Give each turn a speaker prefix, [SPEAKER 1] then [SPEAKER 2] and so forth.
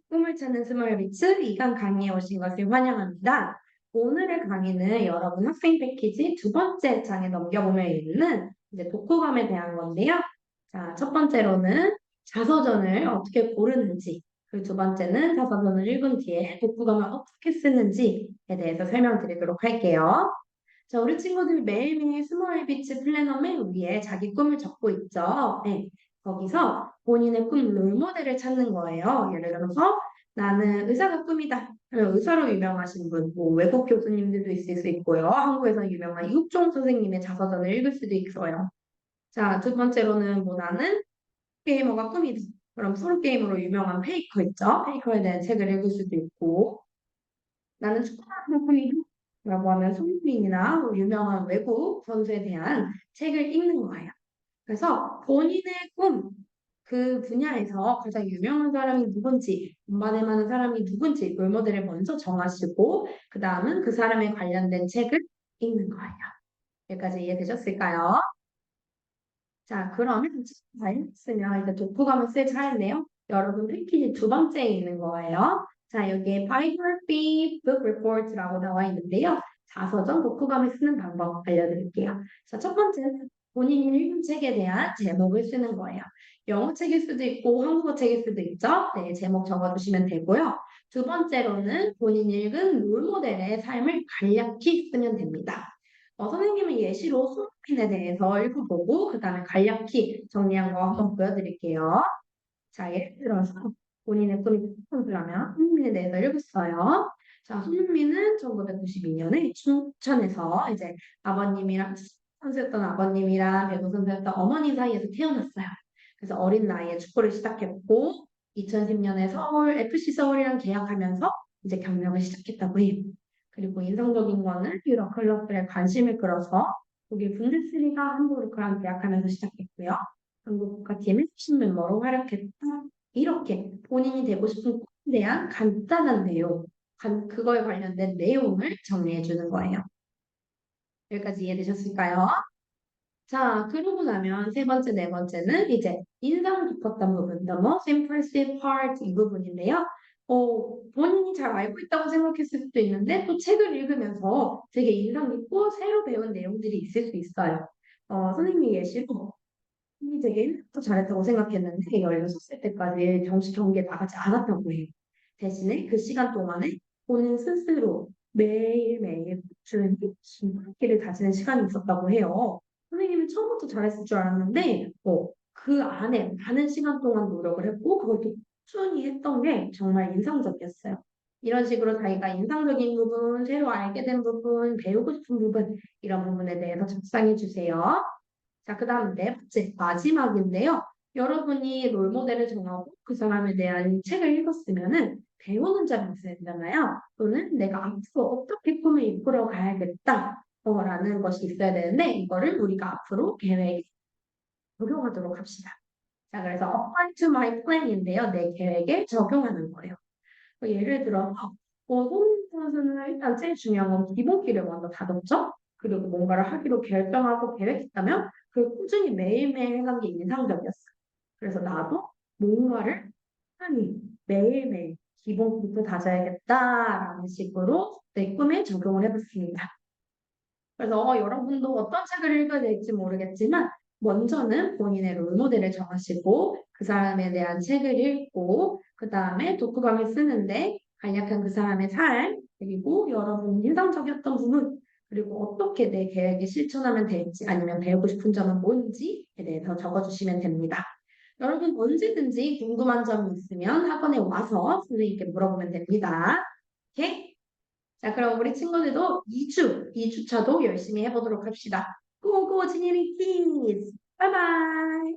[SPEAKER 1] 꿈을 찾는 스몰비츠 2강 강의에 오신 것을 환영합니다. 오늘의 강의는 여러분 학생 패키지 두 번째 장에 넘겨보면 있는 이제 독후감에 대한 건데요. 자, 첫 번째로는 자서전을 어떻게 고르는지, 그리고 두 번째는 자서전을 읽은 뒤에 독후감을 어떻게 쓰는지에 대해서 설명드리도록 할게요. 자, 우리 친구들 매일매일 스몰비츠 플래너 맨 위에 자기 꿈을 적고 있죠. 네. 거기서 본인의 꿈 롤모델을 찾는 거예요. 예를 들어서 나는 의사가 꿈이다. 그러면 의사로 유명하신 분, 뭐 외국 교수님들도 있을 수 있고요. 한국에서 유명한 이육종 선생님의 자서전을 읽을 수도 있어요. 자, 두 번째로는 뭐 나는 게이머가 꿈이다. 그럼 프로게이머로 유명한 페이커 있죠? 페이커에 대한 책을 읽을 수도 있고 나는 축구하는 꿈이다. 라고 하면 손흥민이나 유명한 외국 선수에 대한 책을 읽는 거예요. 그래서 본인의 꿈, 그 분야에서 가장 유명한 사람이 누군지, 본반에 많은 사람이 누군지 롤모델을 먼저 정하시고, 그 다음은 그 사람에 관련된 책을 읽는 거예요. 여기까지 이해되셨을까요? 자, 그러면 잘 했으면 이제 독후감을 쓸 차례인데요. 여러분 패키지 두 번째에 있는 거예요. 자, 여기에 biography, book report라고 나와 있는데요. 자서전 독후감을 쓰는 방법 알려드릴게요. 자, 첫 번째는 본인이 읽은 책에 대한 제목을 쓰는 거예요. 영어 책일 수도 있고 한국어 책일 수도 있죠. 네, 제목 적어주시면 되고요. 두 번째로는 본인이 읽은 롤모델의 삶을 간략히 쓰면 됩니다. 선생님은 예시로 손흥민에 대해서 읽어보고 그 다음에 간략히 정리한 거 한번 보여드릴게요. 자, 예를 들어서 본인의 꿈이 선수라면 손흥민에 대해서 읽었어요. 자, 손흥민은 1992년에 춘천에서 이제 아버님이랑 선수였던 아버님이랑 배구 선수였던 어머니 사이에서 태어났어요. 그래서 어린 나이에 축구를 시작했고 2010년에 서울 FC 서울이랑 계약하면서 이제 경력을 시작했다고 해요. 그리고 인상적인 거는 유럽 클럽들의 관심을 끌어서 독일 분데스리가 함부르크랑 계약하면서 시작했고요. 한국 국가팀의 핵심 멤버로 활약했다. 이렇게 본인이 되고 싶은 꿈에 대한 간단한 내용, 그거에 관련된 내용을 정리해 주는 거예요. 여기까지 이해되셨을까요? 자, 그러고 나면 세 번째, 네 번째는 이제 인상 깊었던 부분, the most impressive part 이 부분인데요. 본인이 잘 알고 있다고 생각했을 수도 있는데 또 책을 읽으면서 되게 인상 깊고 새로 배운 내용들이 있을 수 있어요. 선생님이 예시로 이 되게 또 잘했다고 생각했는데 16살 때까지 정식 경기에 나가지 않았다고 해요. 대신에 그 시간 동안에 본인 스스로 매일매일 줄기를 다지는 시간이 있었다고 해요. 선생님이 처음부터 잘했을 줄 알았는데 그 안에 많은 시간 동안 노력을 했고 그걸 또 꾸준히 했던 게 정말 인상적이었어요. 이런 식으로 자기가 인상적인 부분, 새로 알게 된 부분, 배우고 싶은 부분 이런 부분에 대해서 작성해 주세요. 자, 그 다음 네 번째, 마지막인데요. 여러분이 롤모델을 정하고 그 사람에 대한 책을 읽었으면은 배우는 점이 있어야 되잖아요. 또는 내가 앞으로 어떻게 꿈을 이끌어 가야겠다. 라는 것이 있어야 되는데 이거를 우리가 앞으로 계획에 적용하도록 합시다. 자, 그래서 apply to my plan인데요. 내 계획에 적용하는 거예요. 예를 들어서 손흥민 선수는 일단 제일 중요한 건 기본기를 먼저 다졌죠. 그리고 뭔가를 하기로 결정하고 계획했다면 그 꾸준히 매일매일 해간 게 인상적이었어요. 그래서 나도 뭔가를 꾸준히 매일매일 기본기부터 다져야겠다라는 식으로 내 꿈에 적용을 해봤습니다. 그래서 여러분도 어떤 책을 읽어야 될지 모르겠지만 먼저는 본인의 롤모델을 정하시고 그 사람에 대한 책을 읽고 그 다음에 독후감을 쓰는데 간략한 그 사람의 삶 그리고 여러분 인상적이었던 부분 그리고 어떻게 내 계획에 실천하면 될지 아니면 배우고 싶은 점은 뭔지에 대해서 적어주시면 됩니다. 여러분 언제든지 궁금한 점이 있으면 학원에 와서 선생님께 물어보면 됩니다. 오케이? 자, 그럼 우리 친구들도 2주차도 열심히 해보도록 합시다. 고고 지니리 키즈! 바이바이!